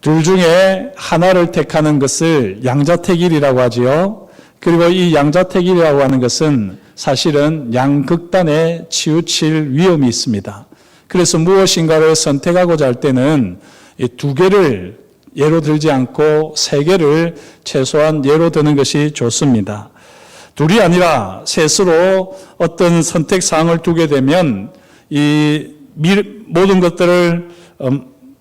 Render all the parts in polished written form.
둘 중에 하나를 택하는 것을 양자택일이라고 하지요. 그리고 이 양자택일이라고 하는 것은 사실은 양극단에 치우칠 위험이 있습니다. 그래서 무엇인가를 선택하고자 할 때는 이 두 개를 예로 들지 않고 세 개를 최소한 예로 드는 것이 좋습니다. 둘이 아니라 셋으로 어떤 선택 사항을 두게 되면 이 모든 것들을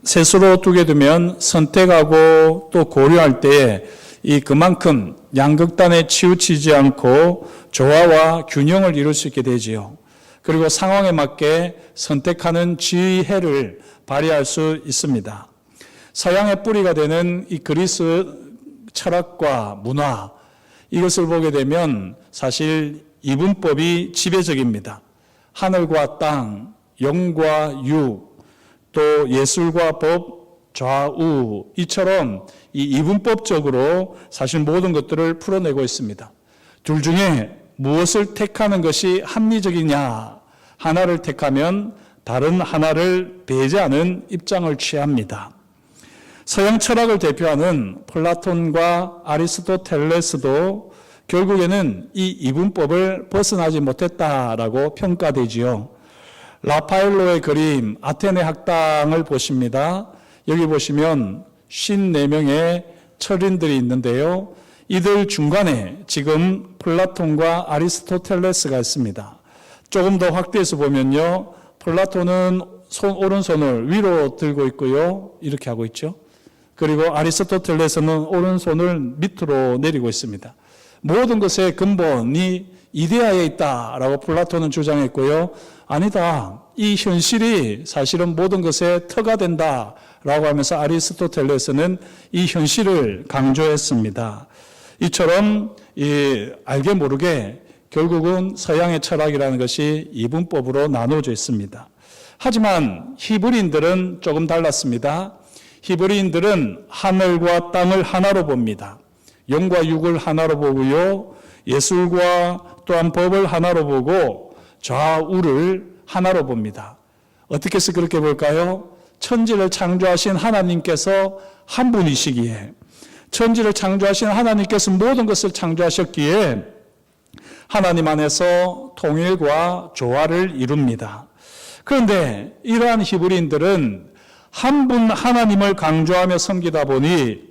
셋으로 두게 되면 선택하고 또 고려할 때에 이 그만큼 양극단에 치우치지 않고 조화와 균형을 이룰 수 있게 되지요. 그리고 상황에 맞게 선택하는 지혜를 발휘할 수 있습니다. 서양의 뿌리가 되는 이 그리스 철학과 문화, 이것을 보게 되면 사실 이분법이 지배적입니다. 하늘과 땅, 영과 유, 또 예술과 법, 좌우, 이처럼 이 이분법적으로 사실 모든 것들을 풀어내고 있습니다. 둘 중에 무엇을 택하는 것이 합리적이냐, 하나를 택하면 다른 하나를 배제하는 입장을 취합니다. 서양 철학을 대표하는 플라톤과 아리스토텔레스도 결국에는 이 이분법을 벗어나지 못했다라고 평가되지요. 라파엘로의 그림 아테네 학당을 보십니다. 여기 보시면 54명의 철인들이 있는데요. 이들 중간에 지금 플라톤과 아리스토텔레스가 있습니다. 조금 더 확대해서 보면요. 플라톤은 오른손을 위로 들고 있고요. 이렇게 하고 있죠. 그리고 아리스토텔레스는 오른손을 밑으로 내리고 있습니다. 모든 것의 근본이 이데아에 있다라고 플라톤은 주장했고요. 아니다. 이 현실이 사실은 모든 것의 터가 된다라고 하면서 아리스토텔레스는 이 현실을 강조했습니다. 이처럼 알게 모르게 결국은 서양의 철학이라는 것이 이분법으로 나누어져 있습니다. 하지만 히브리인들은 조금 달랐습니다. 히브리인들은 하늘과 땅을 하나로 봅니다. 영과 육을 하나로 보고요. 예술과 또한 법을 하나로 보고 좌우를 하나로 봅니다. 어떻게 해서 그렇게 볼까요? 천지를 창조하신 하나님께서 한 분이시기에, 천지를 창조하신 하나님께서 모든 것을 창조하셨기에 하나님 안에서 통일과 조화를 이룹니다. 그런데 이러한 히브리인들은 한 분 하나님을 강조하며 섬기다 보니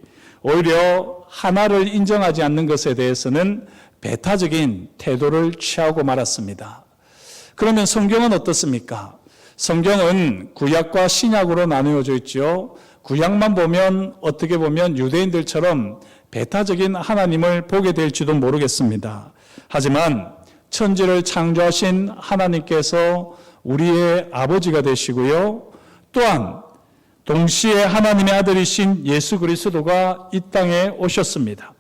오히려 하나를 인정하지 않는 것에 대해서는 배타적인 태도를 취하고 말았습니다. 그러면 성경은 어떻습니까? 성경은 구약과 신약으로 나누어져 있죠. 구약만 보면 어떻게 보면 유대인들처럼 배타적인 하나님을 보게 될지도 모르겠습니다. 하지만 천지를 창조하신 하나님께서 우리의 아버지가 되시고요. 또한 동시에 하나님의 아들이신 예수 그리스도가 이 땅에 오셨습니다.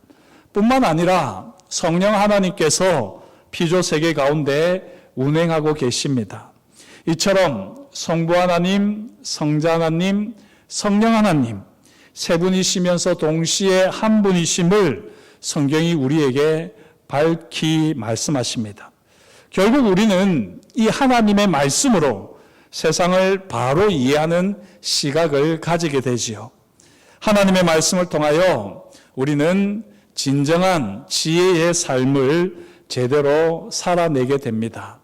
뿐만 아니라 성령 하나님께서 피조 세계 가운데 운행하고 계십니다. 이처럼 성부 하나님, 성자 하나님, 성령 하나님 세 분이시면서 동시에 한 분이심을 성경이 우리에게 밝히 말씀하십니다. 결국 우리는 이 하나님의 말씀으로 세상을 바로 이해하는 시각을 가지게 되지요. 하나님의 말씀을 통하여 우리는 진정한 지혜의 삶을 제대로 살아내게 됩니다.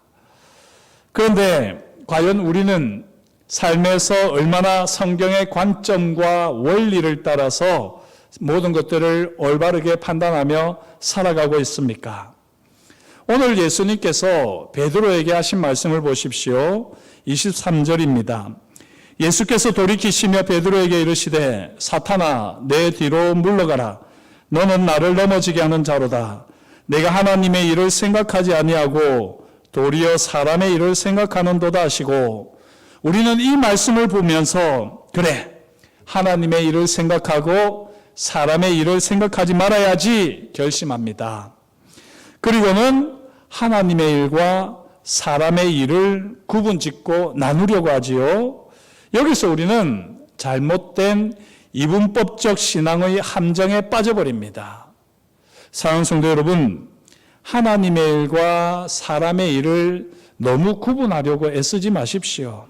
그런데 과연 우리는 삶에서 얼마나 성경의 관점과 원리를 따라서 모든 것들을 올바르게 판단하며 살아가고 있습니까? 오늘 예수님께서 베드로에게 하신 말씀을 보십시오. 23절입니다. 예수께서 돌이키시며 베드로에게 이르시되 사탄아 내 뒤로 물러가라. 너는 나를 넘어지게 하는 자로다. 내가 하나님의 일을 생각하지 아니하고 도리어 사람의 일을 생각하는도다 하시고, 우리는 이 말씀을 보면서 그래, 하나님의 일을 생각하고 사람의 일을 생각하지 말아야지 결심합니다. 그리고는 하나님의 일과 사람의 일을 구분짓고 나누려고 하지요. 여기서 우리는 잘못된 이분법적 신앙의 함정에 빠져버립니다. 사랑하는 성도 여러분, 하나님의 일과 사람의 일을 너무 구분하려고 애쓰지 마십시오.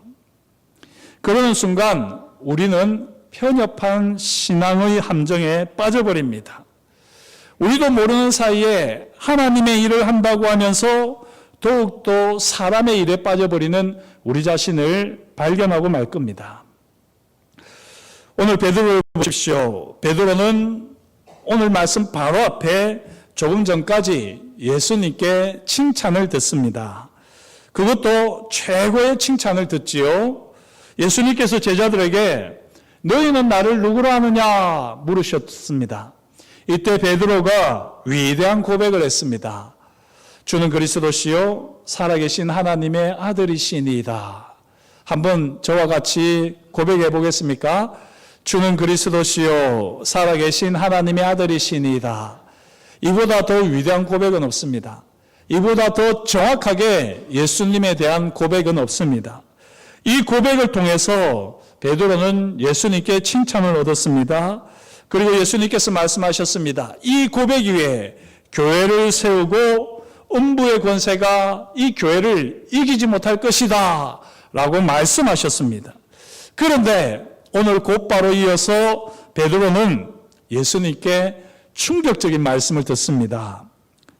그러는 순간 우리는 편협한 신앙의 함정에 빠져버립니다. 우리도 모르는 사이에 하나님의 일을 한다고 하면서 더욱더 사람의 일에 빠져버리는 우리 자신을 발견하고 말 겁니다. 오늘 베드로를 보십시오. 베드로는 오늘 말씀 바로 앞에 조금 전까지 예수님께 칭찬을 듣습니다. 그것도 최고의 칭찬을 듣지요. 예수님께서 제자들에게 너희는 나를 누구로 하느냐 물으셨습니다. 이때 베드로가 위대한 고백을 했습니다. 주는 그리스도시요 살아계신 하나님의 아들이시니이다. 한번 저와 같이 고백해 보겠습니까? 주는 그리스도시요 살아계신 하나님의 아들이시니이다. 이보다 더 위대한 고백은 없습니다. 이보다 더 정확하게 예수님에 대한 고백은 없습니다. 이 고백을 통해서 베드로는 예수님께 칭찬을 얻었습니다. 그리고 예수님께서 말씀하셨습니다. 이 고백 위에 교회를 세우고 음부의 권세가 이 교회를 이기지 못할 것이다 라고 말씀하셨습니다. 그런데 오늘 곧바로 이어서 베드로는 예수님께 충격적인 말씀을 듣습니다.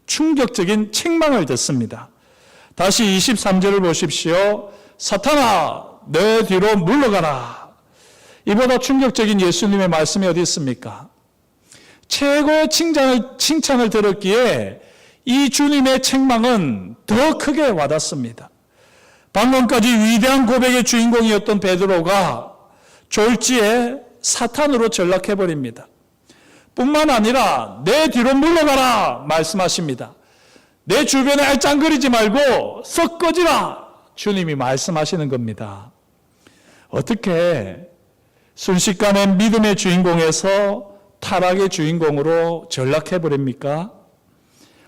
충격적인 책망을 듣습니다. 다시 23절을 보십시오. 사탄아 내 뒤로 물러가라. 이보다 충격적인 예수님의 말씀이 어디 있습니까? 최고의 칭찬을 들었기에 이 주님의 책망은 더 크게 와닿습니다. 방금까지 위대한 고백의 주인공이었던 베드로가 졸지에 사탄으로 전락해버립니다. 뿐만 아니라 내 뒤로 물러가라 말씀하십니다. 내 주변에 알짱거리지 말고 썩 꺼지라 주님이 말씀하시는 겁니다. 어떻게 순식간에 믿음의 주인공에서 타락의 주인공으로 전락해버립니까?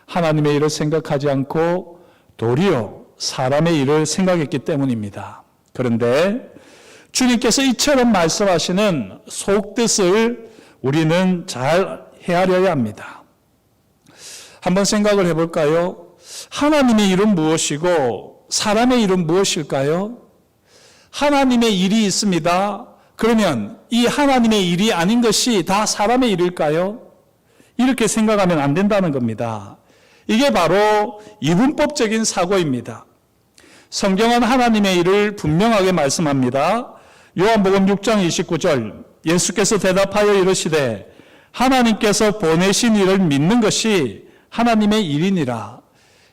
하나님의 일을 생각하지 않고 도리어 사람의 일을 생각했기 때문입니다. 그런데 주님께서 이처럼 말씀하시는 속뜻을 우리는 잘 헤아려야 합니다. 한번 생각을 해볼까요? 하나님의 일은 무엇이고 사람의 일은 무엇일까요? 하나님의 일이 있습니다. 그러면 이 하나님의 일이 아닌 것이 다 사람의 일일까요? 이렇게 생각하면 안 된다는 겁니다. 이게 바로 이분법적인 사고입니다. 성경은 하나님의 일을 분명하게 말씀합니다. 요한복음 6장 29절 예수께서 대답하여 이르시되 하나님께서 보내신 일을 믿는 것이 하나님의 일이니라.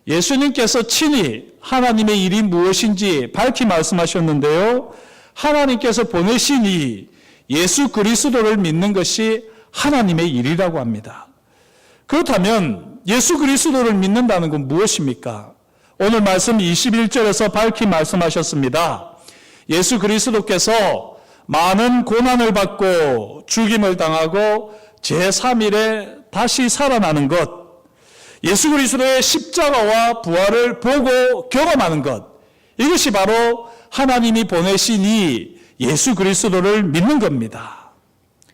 예수님께서 친히 하나님의 일이 무엇인지 밝히 말씀하셨는데요. 하나님께서 보내신 이 예수 그리스도를 믿는 것이 하나님의 일이라고 합니다. 그렇다면 예수 그리스도를 믿는다는 건 무엇입니까? 오늘 말씀 21절에서 밝히 말씀하셨습니다. 예수 그리스도께서 많은 고난을 받고 죽임을 당하고 제3일에 다시 살아나는 것, 예수 그리스도의 십자가와 부활을 보고 경험하는 것, 이것이 바로 하나님이 보내신 이 예수 그리스도를 믿는 겁니다.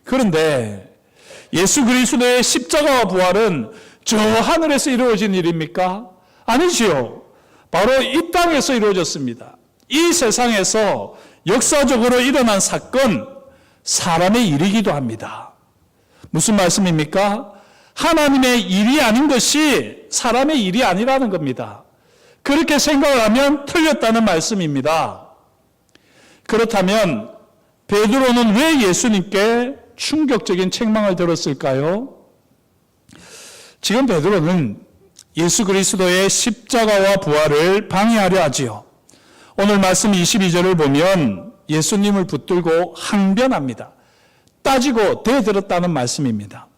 그런데 예수 그리스도의 십자가와 부활은 저 하늘에서 이루어진 일입니까? 아니지요. 바로 이 땅에서 이루어졌습니다. 이 세상에서 역사적으로 일어난 사건, 사람의 일이기도 합니다. 무슨 말씀입니까? 하나님의 일이 아닌 것이 사람의 일이 아니라는 겁니다. 그렇게 생각을 하면 틀렸다는 말씀입니다. 그렇다면 베드로는 왜 예수님께 충격적인 책망을 들었을까요? 지금 베드로는 예수 그리스도의 십자가와 부활을 방해하려 하지요. 오늘 말씀 22절을 보면 예수님을 붙들고 항변합니다. 따지고 대들었다는 말씀입니다.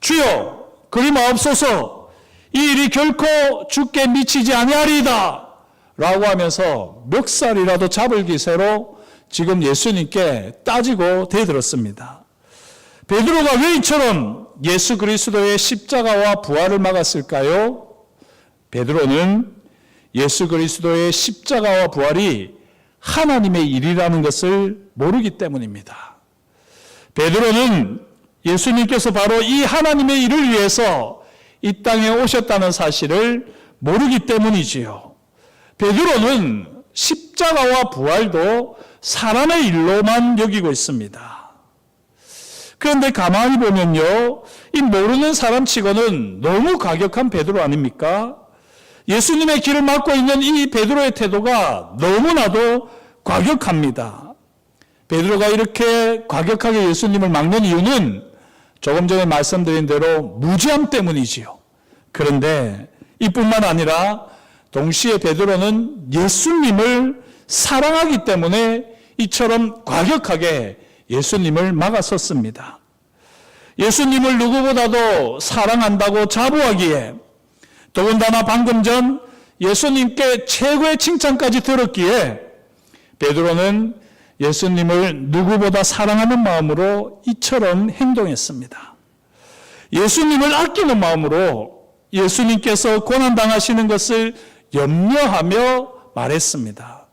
주여 그리 마옵소서 이 일이 결코 주께 미치지 아니하리이다 라고 하면서 멱살이라도 잡을 기세로 지금 예수님께 따지고 대들었습니다. 베드로가 왜 이처럼 예수 그리스도의 십자가와 부활을 막았을까요? 베드로는 예수 그리스도의 십자가와 부활이 하나님의 일이라는 것을 모르기 때문입니다. 베드로는 예수님께서 바로 이 하나님의 일을 위해서 이 땅에 오셨다는 사실을 모르기 때문이지요. 베드로는 십자가와 부활도 사람의 일로만 여기고 있습니다. 그런데 가만히 보면요, 이 모르는 사람 치고는 너무 과격한 베드로 아닙니까? 예수님의 길을 막고 있는 이 베드로의 태도가 너무나도 과격합니다. 베드로가 이렇게 과격하게 예수님을 막는 이유는 조금 전에 말씀드린 대로 무지함 때문이지요. 그런데 이뿐만 아니라 동시에 베드로는 예수님을 사랑하기 때문에 이처럼 과격하게 예수님을 막아섰습니다. 예수님을 누구보다도 사랑한다고 자부하기에, 더군다나 방금 전 예수님께 최고의 칭찬까지 들었기에 베드로는 예수님을 누구보다 사랑하는 마음으로 이처럼 행동했습니다. 예수님을 아끼는 마음으로 예수님께서 고난당하시는 것을 염려하며 말했습니다.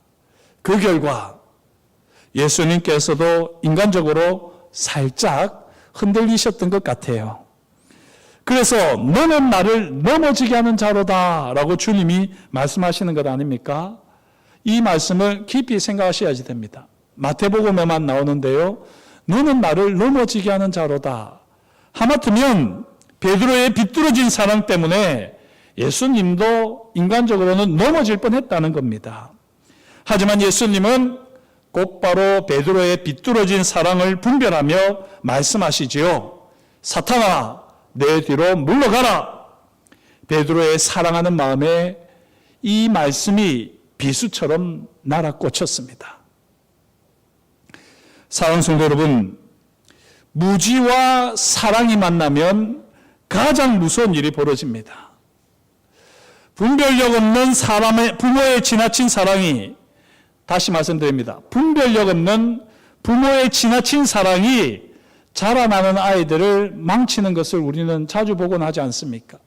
그 결과 예수님께서도 인간적으로 살짝 흔들리셨던 것 같아요. 그래서 너는 나를 넘어지게 하는 자로다 라고 주님이 말씀하시는 것 아닙니까? 이 말씀을 깊이 생각하셔야지 됩니다. 마태복음에만 나오는데요, 너는 나를 넘어지게 하는 자로다. 하마터면 베드로의 비뚤어진 사랑 때문에 예수님도 인간적으로는 넘어질 뻔했다는 겁니다. 하지만 예수님은 곧바로 베드로의 비뚤어진 사랑을 분별하며 말씀하시지요. 사탄아, 내 뒤로 물러가라. 베드로의 사랑하는 마음에 이 말씀이 비수처럼 날아꽂혔습니다. 사랑하는 성도 여러분, 무지와 사랑이 만나면 가장 무서운 일이 벌어집니다. 분별력 없는 사람의 부모의 지나친 사랑이, 다시 말씀드립니다. 분별력 없는 부모의 지나친 사랑이 자라나는 아이들을 망치는 것을 우리는 자주 보곤 하지 않습니까?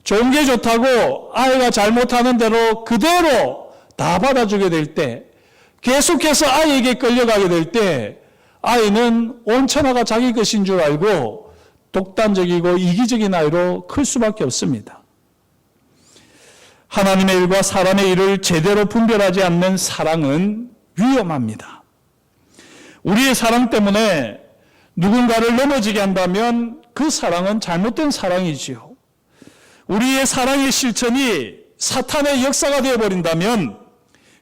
좋은 게 좋다고 아이가 잘못하는 대로 그대로 다 받아주게 될 때, 계속해서 아이에게 끌려가게 될 때 아이는 온천하가 자기 것인 줄 알고 독단적이고 이기적인 아이로 클 수밖에 없습니다. 하나님의 일과 사람의 일을 제대로 분별하지 않는 사랑은 위험합니다. 우리의 사랑 때문에 누군가를 넘어지게 한다면 그 사랑은 잘못된 사랑이지요. 우리의 사랑의 실천이 사탄의 역사가 되어버린다면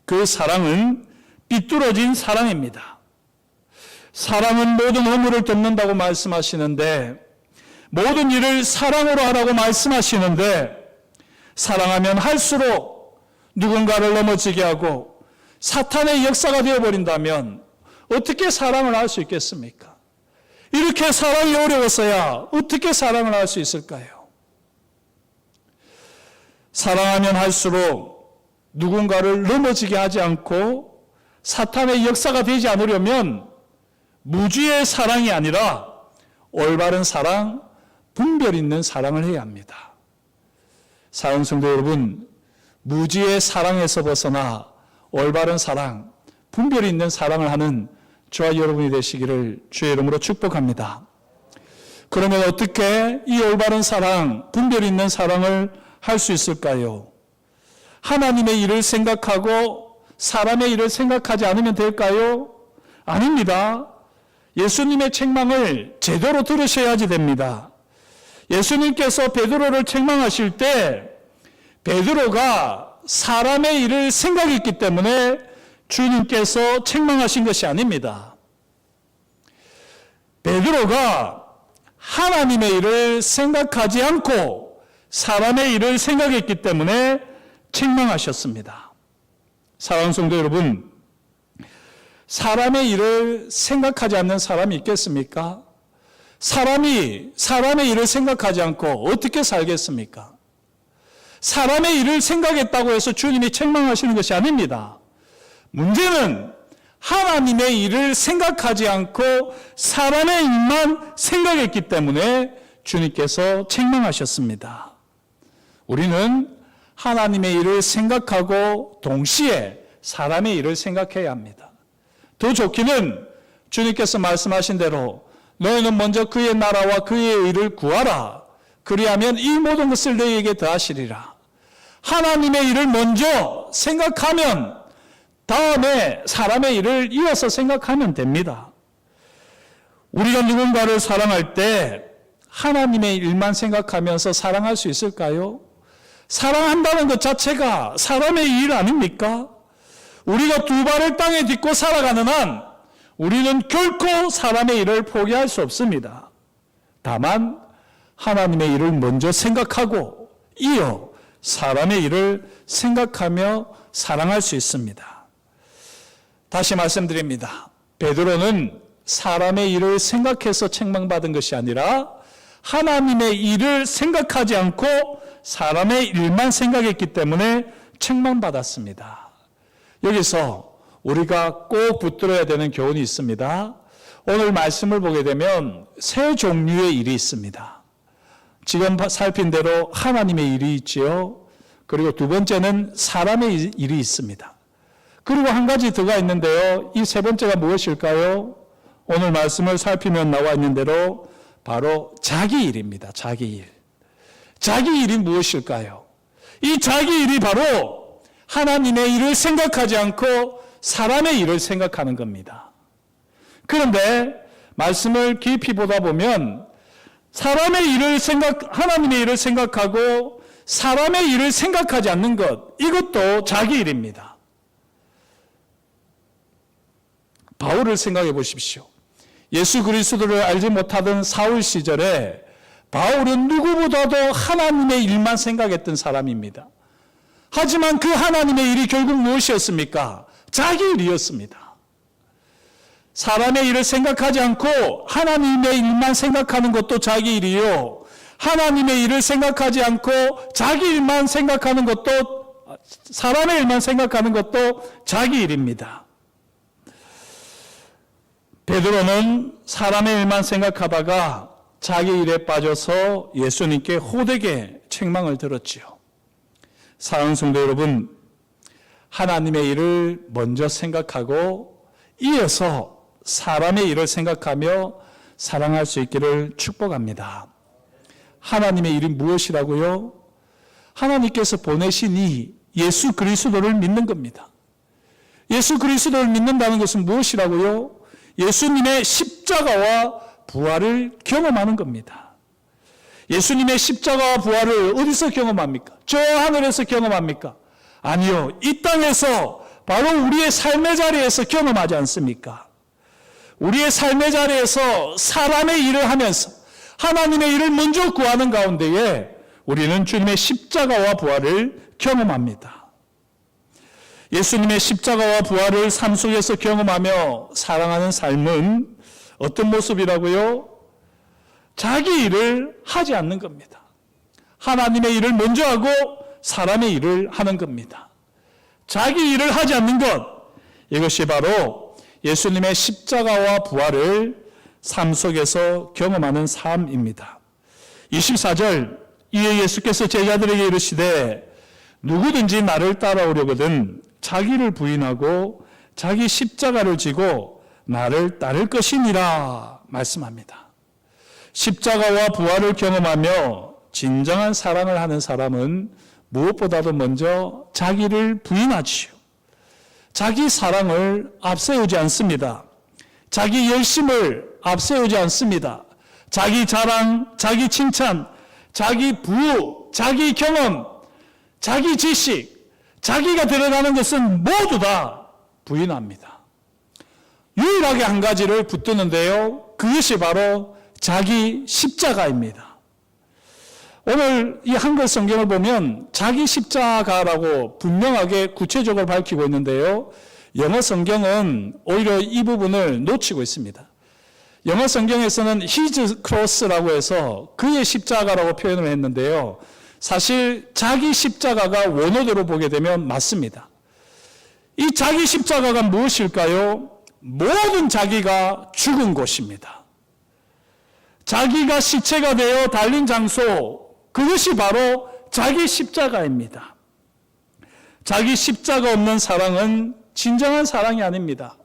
그 사랑은 삐뚤어진 사랑입니다. 사랑은 모든 허물을 덮는다고 말씀하시는데, 모든 일을 사랑으로 하라고 말씀하시는데, 사랑하면 할수록 누군가를 넘어지게 하고 사탄의 역사가 되어버린다면 어떻게 사랑을 할 수 있겠습니까? 이렇게 사랑이 어려워서야 어떻게 사랑을 할 수 있을까요? 사랑하면 할수록 누군가를 넘어지게 하지 않고 사탄의 역사가 되지 않으려면 무지의 사랑이 아니라 올바른 사랑, 분별 있는 사랑을 해야 합니다. 사랑하는 성도 여러분, 무지의 사랑에서 벗어나 올바른 사랑, 분별 있는 사랑을 하는 저와 여러분이 되시기를 주의 이름으로 축복합니다. 그러면 어떻게 이 올바른 사랑, 분별 있는 사랑을 할 수 있을까요? 하나님의 일을 생각하고 사람의 일을 생각하지 않으면 될까요? 아닙니다. 예수님의 책망을 제대로 들으셔야지 됩니다. 예수님께서 베드로를 책망하실 때 베드로가 사람의 일을 생각했기 때문에 주님께서 책망하신 것이 아닙니다. 베드로가 하나님의 일을 생각하지 않고 사람의 일을 생각했기 때문에 책망하셨습니다. 사랑하는 성도 여러분, 사람의 일을 생각하지 않는 사람이 있겠습니까? 사람이 사람의 일을 생각하지 않고 어떻게 살겠습니까? 사람의 일을 생각했다고 해서 주님이 책망하시는 것이 아닙니다. 문제는 하나님의 일을 생각하지 않고 사람의 일만 생각했기 때문에 주님께서 책망하셨습니다. 우리는 하나님의 일을 생각하고 동시에 사람의 일을 생각해야 합니다. 더 좋기는 주님께서 말씀하신 대로 너희는 먼저 그의 나라와 그의 일을 구하라. 그리하면 이 모든 것을 너희에게 더하시리라. 하나님의 일을 먼저 생각하면 다음에 사람의 일을 이어서 생각하면 됩니다. 우리가 누군가를 사랑할 때 하나님의 일만 생각하면서 사랑할 수 있을까요? 사랑한다는 것 자체가 사람의 일 아닙니까? 우리가 두 발을 땅에 딛고 살아가는 한 우리는 결코 사람의 일을 포기할 수 없습니다. 다만 하나님의 일을 먼저 생각하고 이어 사람의 일을 생각하며 사랑할 수 있습니다. 다시 말씀드립니다. 베드로는 사람의 일을 생각해서 책망받은 것이 아니라 하나님의 일을 생각하지 않고 사람의 일만 생각했기 때문에 책망받았습니다. 여기서 우리가 꼭 붙들어야 되는 교훈이 있습니다. 오늘 말씀을 보게 되면 세 종류의 일이 있습니다. 지금 살핀 대로 하나님의 일이 있지요. 그리고 두 번째는 사람의 일이 있습니다. 그리고 한 가지 더가 있는데요. 이 세 번째가 무엇일까요? 오늘 말씀을 살피면 나와 있는 대로 바로 자기 일입니다. 자기 일. 자기 일이 무엇일까요? 이 자기 일이 바로 하나님의 일을 생각하지 않고 사람의 일을 생각하는 겁니다. 그런데 말씀을 깊이 보다 보면 하나님의 일을 생각하고 사람의 일을 생각하지 않는 것, 이것도 자기 일입니다. 바울을 생각해 보십시오. 예수 그리스도를 알지 못하던 사울 시절에 바울은 누구보다도 하나님의 일만 생각했던 사람입니다. 하지만 그 하나님의 일이 결국 무엇이었습니까? 자기 일이었습니다. 사람의 일을 생각하지 않고 하나님의 일만 생각하는 것도 자기 일이요. 하나님의 일을 생각하지 않고 자기 일만 생각하는 것도, 사람의 일만 생각하는 것도 자기 일입니다. 베드로는 사람의 일만 생각하다가 자기 일에 빠져서 예수님께 호되게 책망을 들었지요. 사랑하는 성도 여러분, 하나님의 일을 먼저 생각하고 이어서 사람의 일을 생각하며 사랑할 수 있기를 축복합니다. 하나님의 일이 무엇이라고요? 하나님께서 보내신 이 예수 그리스도를 믿는 겁니다. 예수 그리스도를 믿는다는 것은 무엇이라고요? 예수님의 십자가와 부활을 경험하는 겁니다. 예수님의 십자가와 부활을 어디서 경험합니까? 저 하늘에서 경험합니까? 아니요. 이 땅에서 바로 우리의 삶의 자리에서 경험하지 않습니까? 우리의 삶의 자리에서 사람의 일을 하면서 하나님의 일을 먼저 구하는 가운데에 우리는 주님의 십자가와 부활을 경험합니다. 예수님의 십자가와 부활을 삶 속에서 경험하며 사랑하는 삶은 어떤 모습이라고요? 자기 일을 하지 않는 겁니다. 하나님의 일을 먼저 하고 사람의 일을 하는 겁니다. 자기 일을 하지 않는 것, 이것이 바로 예수님의 십자가와 부활을 삶 속에서 경험하는 삶입니다. 24절, 이에 예수께서 제자들에게 이르시되 누구든지 나를 따라오려거든 자기를 부인하고 자기 십자가를 지고 나를 따를 것이니라 말씀합니다. 십자가와 부활을 경험하며 진정한 사랑을 하는 사람은 무엇보다도 먼저 자기를 부인하지요. 자기 사랑을 앞세우지 않습니다. 자기 열심을 앞세우지 않습니다. 자기 자랑, 자기 칭찬, 자기 부유, 자기 경험, 자기 지식, 자기가 드러나는 것은 모두 다 부인합니다. 유일하게 한 가지를 붙드는데요. 그것이 바로 자기 십자가입니다. 오늘 이 한글 성경을 보면 자기 십자가라고 분명하게 구체적으로 밝히고 있는데요. 영어 성경은 오히려 이 부분을 놓치고 있습니다. 영어 성경에서는 his cross라고 해서 그의 십자가라고 표현을 했는데요. 사실 자기 십자가가 원어대로 보게 되면 맞습니다. 이 자기 십자가가 무엇일까요? 모든 자기가 죽은 곳입니다. 자기가 시체가 되어 달린 장소, 그것이 바로 자기 십자가입니다. 자기 십자가 없는 사랑은 진정한 사랑이 아닙니다.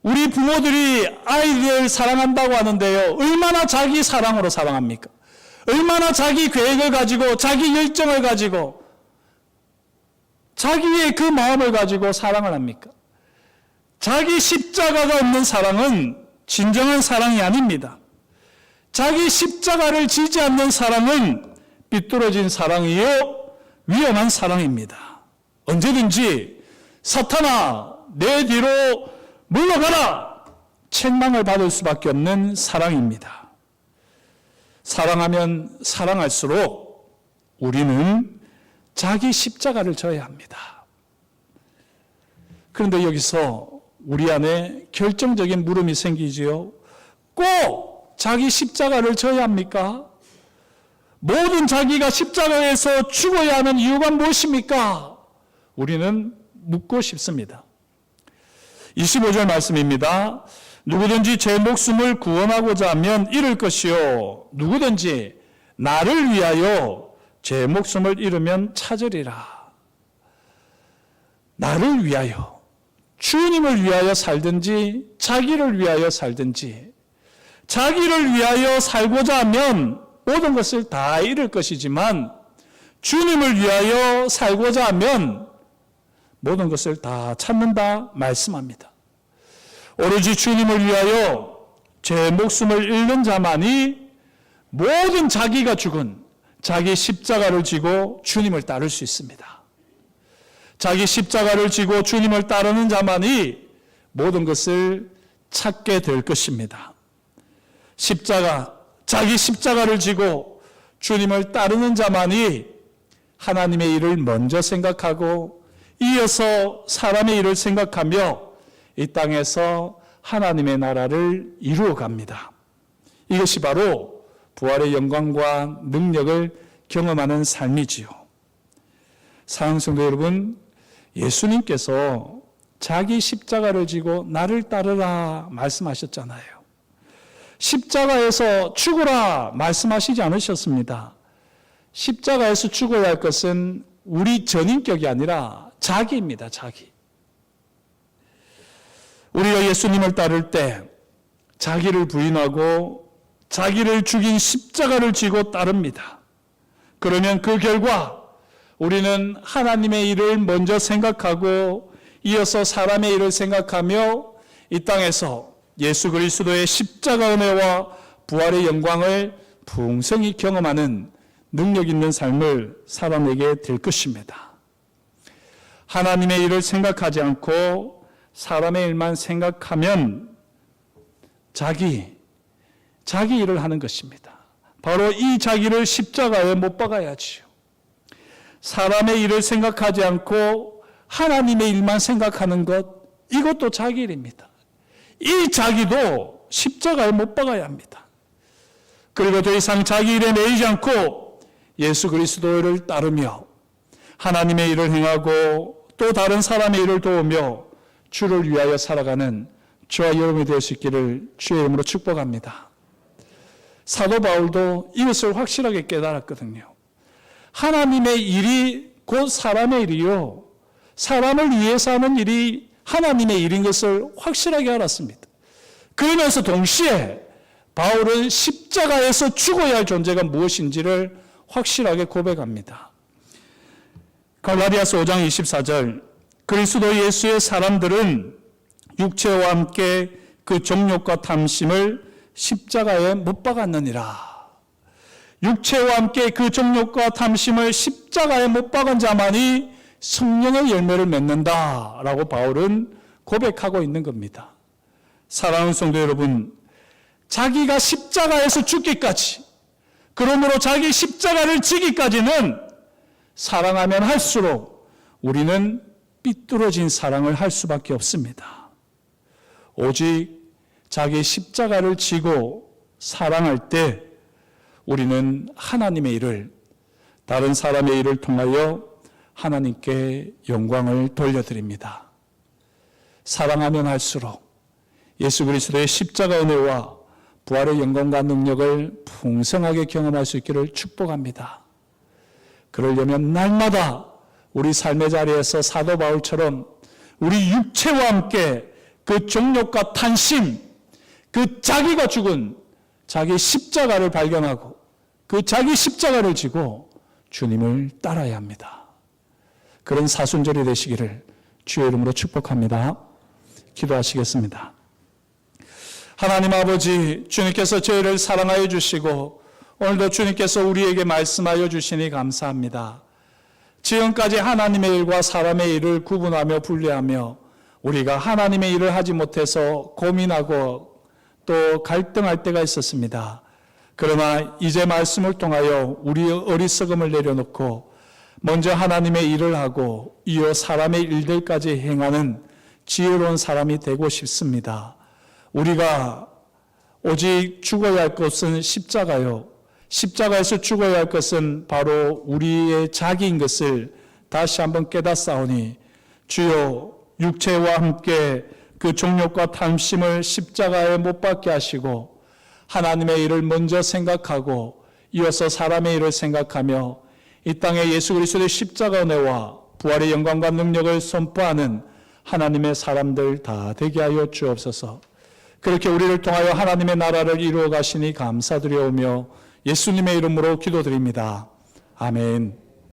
우리 부모들이 아이들 사랑한다고 하는데요. 얼마나 자기 사랑으로 사랑합니까? 얼마나 자기 계획을 가지고 자기 열정을 가지고 자기의 그 마음을 가지고 사랑을 합니까? 자기 십자가가 없는 사랑은 진정한 사랑이 아닙니다. 자기 십자가를 지지 않는 사랑은 삐뚤어진 사랑이요, 위험한 사랑입니다. 언제든지 사탄아 내 뒤로 물러가라 책망을 받을 수밖에 없는 사랑입니다. 사랑하면 사랑할수록 우리는 자기 십자가를 져야 합니다. 그런데 여기서 우리 안에 결정적인 물음이 생기지요. 꼭 자기 십자가를 져야 합니까? 모든 자기가 십자가에서 죽어야 하는 이유가 무엇입니까? 우리는 묻고 싶습니다. 25절 말씀입니다. 누구든지 제 목숨을 구원하고자 하면 잃을 것이요 누구든지 나를 위하여 제 목숨을 잃으면 찾으리라. 나를 위하여, 주님을 위하여 살든지 자기를 위하여 살든지, 자기를 위하여 살고자 하면 모든 것을 다 잃을 것이지만 주님을 위하여 살고자 하면 모든 것을 다 찾는다 말씀합니다. 오로지 주님을 위하여 제 목숨을 잃는 자만이 모든 자기가 죽은 자기 십자가를 지고 주님을 따를 수 있습니다. 자기 십자가를 지고 주님을 따르는 자만이 모든 것을 찾게 될 것입니다. 자기 십자가를 지고 주님을 따르는 자만이 하나님의 일을 먼저 생각하고 이어서 사람의 일을 생각하며 이 땅에서 하나님의 나라를 이루어 갑니다. 이것이 바로 부활의 영광과 능력을 경험하는 삶이지요. 사랑하는 성도 여러분, 예수님께서 자기 십자가를 지고 나를 따르라 말씀하셨잖아요. 십자가에서 죽으라 말씀하시지 않으셨습니다. 십자가에서 죽어야 할 것은 우리 전인격이 아니라 자기입니다. 자기. 우리가 예수님을 따를 때 자기를 부인하고 자기를 죽인 십자가를 지고 따릅니다. 그러면 그 결과 우리는 하나님의 일을 먼저 생각하고 이어서 사람의 일을 생각하며 이 땅에서 예수 그리스도의 십자가 은혜와 부활의 영광을 풍성히 경험하는 능력 있는 삶을 살아내게 될 것입니다. 하나님의 일을 생각하지 않고 사람의 일만 생각하면 자기 일을 하는 것입니다. 바로 이 자기를 십자가에 못 박아야지요. 사람의 일을 생각하지 않고 하나님의 일만 생각하는 것, 이것도 자기 일입니다. 이 자기도 십자가에 못 박아야 합니다. 그리고 더 이상 자기 일에 매이지 않고 예수 그리스도를 따르며 하나님의 일을 행하고 또 다른 사람의 일을 도우며 주를 위하여 살아가는 저와 여러분이 될 수 있기를 주의 이름으로 축복합니다. 사도 바울도 이것을 확실하게 깨달았거든요. 하나님의 일이 곧 사람의 일이요, 사람을 위해서 하는 일이 하나님의 일인 것을 확실하게 알았습니다. 그러면서 동시에 바울은 십자가에서 죽어야 할 존재가 무엇인지를 확실하게 고백합니다. 갈라디아서 5장 24절, 그리스도 예수의 사람들은 육체와 함께 그 정욕과 탐심을 십자가에 못 박았느니라. 육체와 함께 그 정욕과 탐심을 십자가에 못 박은 자만이 성령의 열매를 맺는다라고 바울은 고백하고 있는 겁니다. 사랑하는 성도 여러분, 자기가 십자가에서 죽기까지, 그러므로 자기 십자가를 지기까지는 사랑하면 할수록 우리는 삐뚤어진 사랑을 할 수밖에 없습니다. 오직 자기 십자가를 지고 사랑할 때 우리는 하나님의 일을, 다른 사람의 일을 통하여 하나님께 영광을 돌려드립니다. 사랑하면 할수록 예수 그리스도의 십자가 은혜와 부활의 영광과 능력을 풍성하게 경험할 수 있기를 축복합니다. 그러려면 날마다 우리 삶의 자리에서 사도 바울처럼 우리 육체와 함께 그 정욕과 탄심, 그 자기가 죽은 자기 십자가를 발견하고 그 자기 십자가를 지고 주님을 따라야 합니다. 그런 사순절이 되시기를 주의 이름으로 축복합니다. 기도하시겠습니다. 하나님 아버지, 주님께서 저희를 사랑하여 주시고 오늘도 주님께서 우리에게 말씀하여 주시니 감사합니다. 지금까지 하나님의 일과 사람의 일을 구분하며 분리하며 우리가 하나님의 일을 하지 못해서 고민하고 또 갈등할 때가 있었습니다. 그러나 이제 말씀을 통하여 우리의 어리석음을 내려놓고 먼저 하나님의 일을 하고 이어 사람의 일들까지 행하는 지혜로운 사람이 되고 싶습니다. 우리가 오직 죽어야 할 것은 십자가요. 십자가에서 죽어야 할 것은 바로 우리의 자기인 것을 다시 한번 깨닫사오니 주여 육체와 함께 그 정욕과 탐심을 십자가에 못 박게 하시고 하나님의 일을 먼저 생각하고 이어서 사람의 일을 생각하며 이 땅에 예수 그리스도의 십자가 은혜와 부활의 영광과 능력을 선포하는 하나님의 사람들 다 되게 하여 주옵소서. 그렇게 우리를 통하여 하나님의 나라를 이루어 가시니 감사드려오며 예수님의 이름으로 기도드립니다. 아멘.